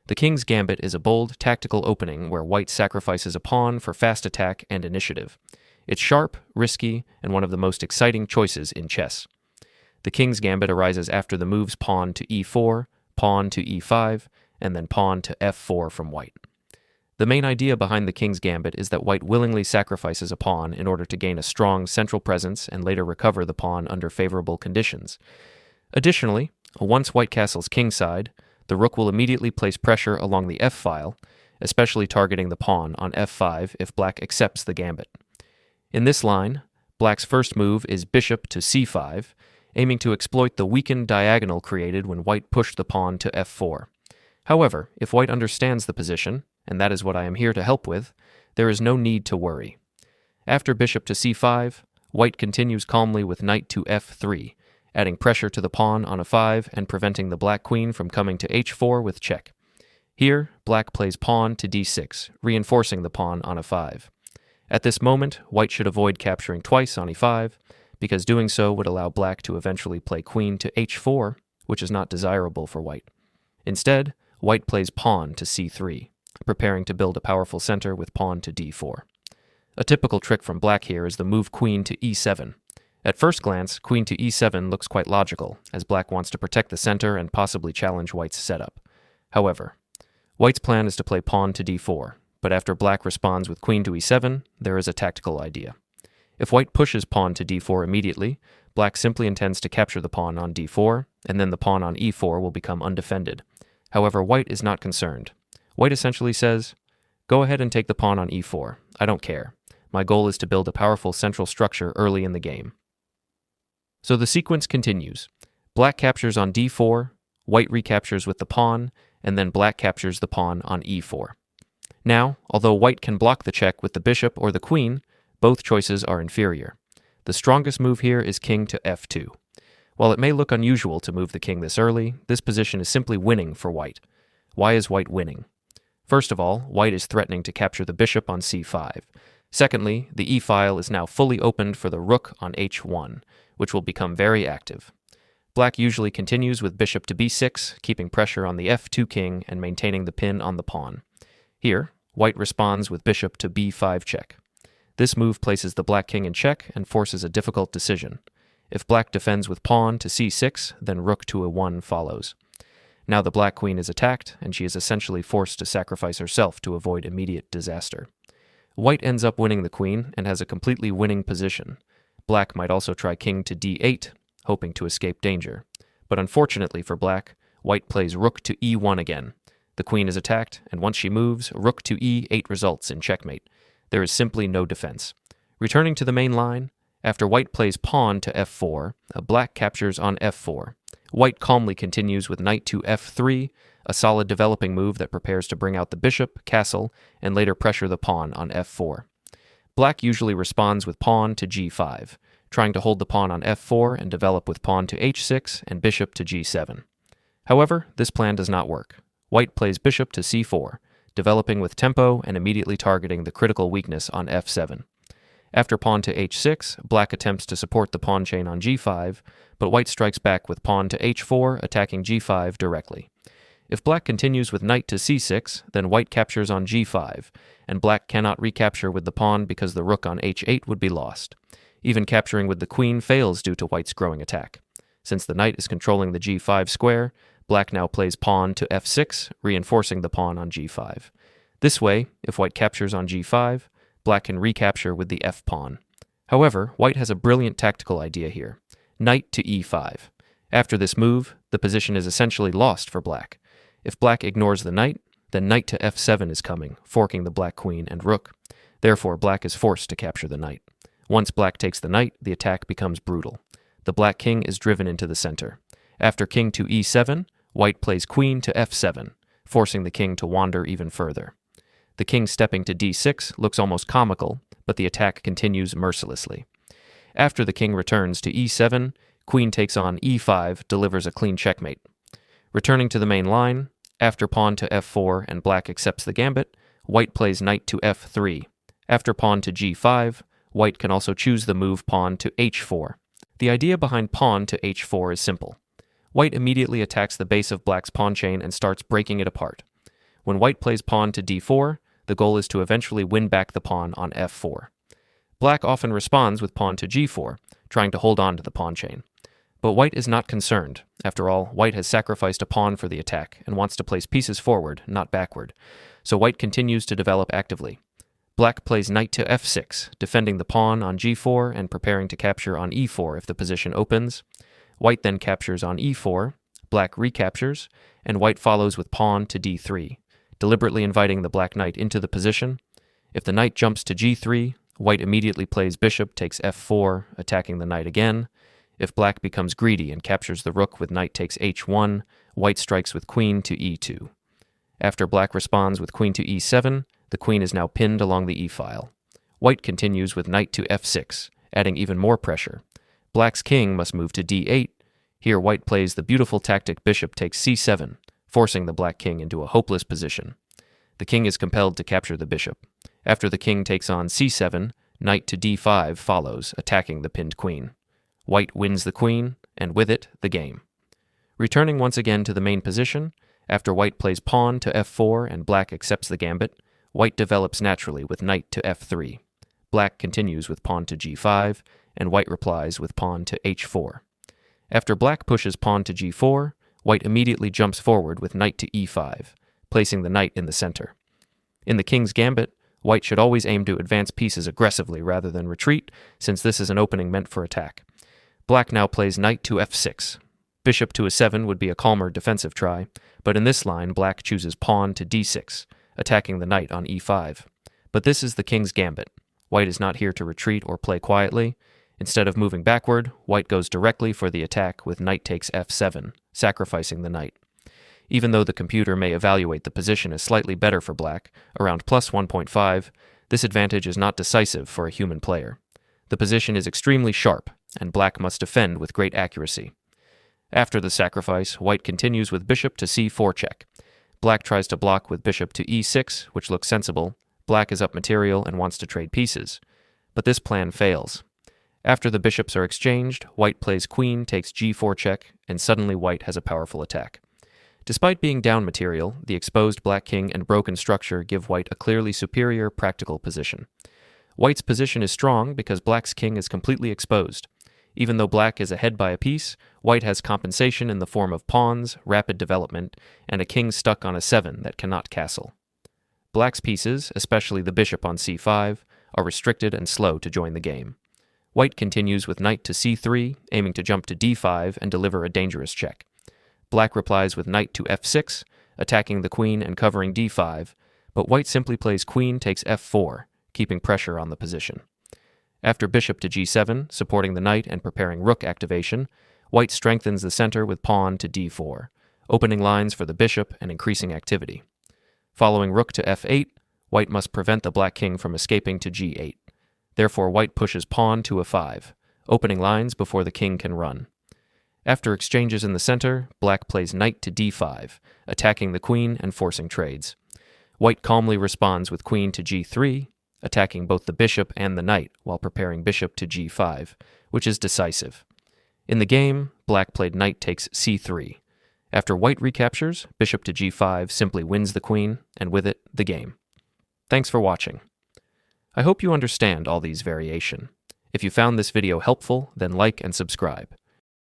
The king's gambit is a bold, tactical opening where white sacrifices a pawn for fast attack and initiative. It's sharp, risky, and one of the most exciting choices in chess. The king's gambit arises after the moves pawn to e4, pawn to e5, and then pawn to f4 from white. The main idea behind the king's gambit is that white willingly sacrifices a pawn in order to gain a strong central presence and later recover the pawn under favorable conditions. Additionally, once white castles kingside, the rook will immediately place pressure along the f-file, especially targeting the pawn on f5 if black accepts the gambit. In this line, black's first move is bishop to c5, aiming to exploit the weakened diagonal created when white pushed the pawn to f4. However, if white understands the position, and that is what I am here to help with, there is no need to worry. After bishop to c5, white continues calmly with knight to f3, adding pressure to the pawn on a5 and preventing the black queen from coming to h4 with check. Here, black plays pawn to d6, reinforcing the pawn on a5. At this moment, white should avoid capturing twice on e5, because doing so would allow black to eventually play queen to h4, which is not desirable for white. Instead, white plays pawn to c3, preparing to build a powerful center with pawn to d4. A typical trick from black here is the move queen to e7. At first glance, queen to e7 looks quite logical, as black wants to protect the center and possibly challenge white's setup. However, white's plan is to play pawn to d4, but after black responds with queen to e7, there is a tactical idea. If white pushes pawn to d4 immediately, black simply intends to capture the pawn on d4, and then the pawn on e4 will become undefended. However, white is not concerned. White essentially says, "Go ahead and take the pawn on e4. I don't care. My goal is to build a powerful central structure early in the game." So the sequence continues. Black captures on d4, white recaptures with the pawn, and then black captures the pawn on e4. Now, although white can block the check with the bishop or the queen, both choices are inferior. The strongest move here is king to f2. While it may look unusual to move the king this early, this position is simply winning for white. Why is white winning? First of all, white is threatening to capture the bishop on c5. Secondly, the e-file is now fully opened for the rook on h1, which will become very active. Black usually continues with bishop to b6, keeping pressure on the f2 king and maintaining the pin on the pawn. Here, white responds with bishop to b5 check. This move places the black king in check and forces a difficult decision. If black defends with pawn to c6, then rook to a1 follows. Now the black queen is attacked, and she is essentially forced to sacrifice herself to avoid immediate disaster. White ends up winning the queen and has a completely winning position. Black might also try king to d8, hoping to escape danger. But unfortunately for black, white plays rook to e1 again. The queen is attacked, and once she moves, rook to e8 results in checkmate. There is simply no defense. Returning to the main line, after white plays pawn to f4, black captures on f4. White calmly continues with knight to f3, a solid developing move that prepares to bring out the bishop, castle, and later pressure the pawn on f4. Black usually responds with pawn to g5, trying to hold the pawn on f4 and develop with pawn to h6 and bishop to g7. However, this plan does not work. White plays bishop to c4, developing with tempo and immediately targeting the critical weakness on f7. After pawn to h6, black attempts to support the pawn chain on g5, but white strikes back with pawn to h4, attacking g5 directly. If black continues with knight to c6, then white captures on g5, and black cannot recapture with the pawn because the rook on h8 would be lost. Even capturing with the queen fails due to white's growing attack. Since the knight is controlling the g5 square, black now plays pawn to f6, reinforcing the pawn on g5. This way, if white captures on g5, black can recapture with the f-pawn. However, white has a brilliant tactical idea here. Knight to e5. After this move, the position is essentially lost for black. If black ignores the knight, then knight to f7 is coming, forking the black queen and rook. Therefore, black is forced to capture the knight. Once black takes the knight, the attack becomes brutal. The black king is driven into the center. After king to e7, white plays queen to f7, forcing the king to wander even further. The king stepping to d6 looks almost comical, but the attack continues mercilessly. After the king returns to e7, queen takes on e5, delivers a clean checkmate. Returning to the main line, after pawn to f4 and black accepts the gambit, white plays knight to f3. After pawn to g5, white can also choose the move pawn to h4. The idea behind pawn to h4 is simple. White immediately attacks the base of black's pawn chain and starts breaking it apart. When white plays pawn to d4, the goal is to eventually win back the pawn on f4. Black often responds with pawn to g4, trying to hold on to the pawn chain. But white is not concerned. After all, white has sacrificed a pawn for the attack and wants to place pieces forward, not backward. So white continues to develop actively. Black plays knight to f6, defending the pawn on g4 and preparing to capture on e4 if the position opens. White then captures on e4, black recaptures, and white follows with pawn to d3, deliberately inviting the black knight into the position. If the knight jumps to g3, white immediately plays bishop takes f4, attacking the knight again. If black becomes greedy and captures the rook with knight takes h1, white strikes with queen to e2. After black responds with queen to e7, the queen is now pinned along the e-file. White continues with knight to f6, adding even more pressure. Black's king must move to d8. Here white plays the beautiful tactic bishop takes c7, forcing the black king into a hopeless position. The king is compelled to capture the bishop. After the king takes on c7, knight to d5 follows, attacking the pinned queen. White wins the queen, and with it, the game. Returning once again to the main position, after white plays pawn to f4 and black accepts the gambit, white develops naturally with knight to f3. Black continues with pawn to g5, and white replies with pawn to h4. After black pushes pawn to g4, white immediately jumps forward with knight to e5, placing the knight in the center. In the king's gambit, white should always aim to advance pieces aggressively rather than retreat, since this is an opening meant for attack. Black now plays knight to f6. Bishop to a7 would be a calmer defensive try, but in this line black chooses pawn to d6, attacking the knight on e5. But this is the king's gambit. White is not here to retreat or play quietly. Instead of moving backward, white goes directly for the attack with knight takes f7, sacrificing the knight. Even though the computer may evaluate the position as slightly better for black, around plus 1.5, this advantage is not decisive for a human player. The position is extremely sharp, and black must defend with great accuracy. After the sacrifice, white continues with bishop to c4 check. Black tries to block with bishop to e6, which looks sensible. Black is up material and wants to trade pieces. But this plan fails. After the bishops are exchanged, white plays queen takes g4 check, and suddenly white has a powerful attack. Despite being down material, the exposed black king and broken structure give white a clearly superior practical position. White's position is strong because black's king is completely exposed. Even though black is ahead by a piece, white has compensation in the form of pawns, rapid development, and a king stuck on a 7 that cannot castle. Black's pieces, especially the bishop on c5, are restricted and slow to join the game. White continues with knight to c3, aiming to jump to d5 and deliver a dangerous check. Black replies with knight to f6, attacking the queen and covering d5, but white simply plays queen takes f4, keeping pressure on the position. After bishop to g7, supporting the knight and preparing rook activation, white strengthens the center with pawn to d4, opening lines for the bishop and increasing activity. Following rook to f8, white must prevent the black king from escaping to g8. Therefore, white pushes pawn to a5, opening lines before the king can run. After exchanges in the center, black plays knight to d5, attacking the queen and forcing trades. White calmly responds with queen to g3, attacking both the bishop and the knight while preparing bishop to g5, which is decisive. In the game, black played knight takes c3. After white recaptures, bishop to g5 simply wins the queen, and with it, the game. Thanks for watching. I hope you understand all these variation. If you found this video helpful, then like and subscribe.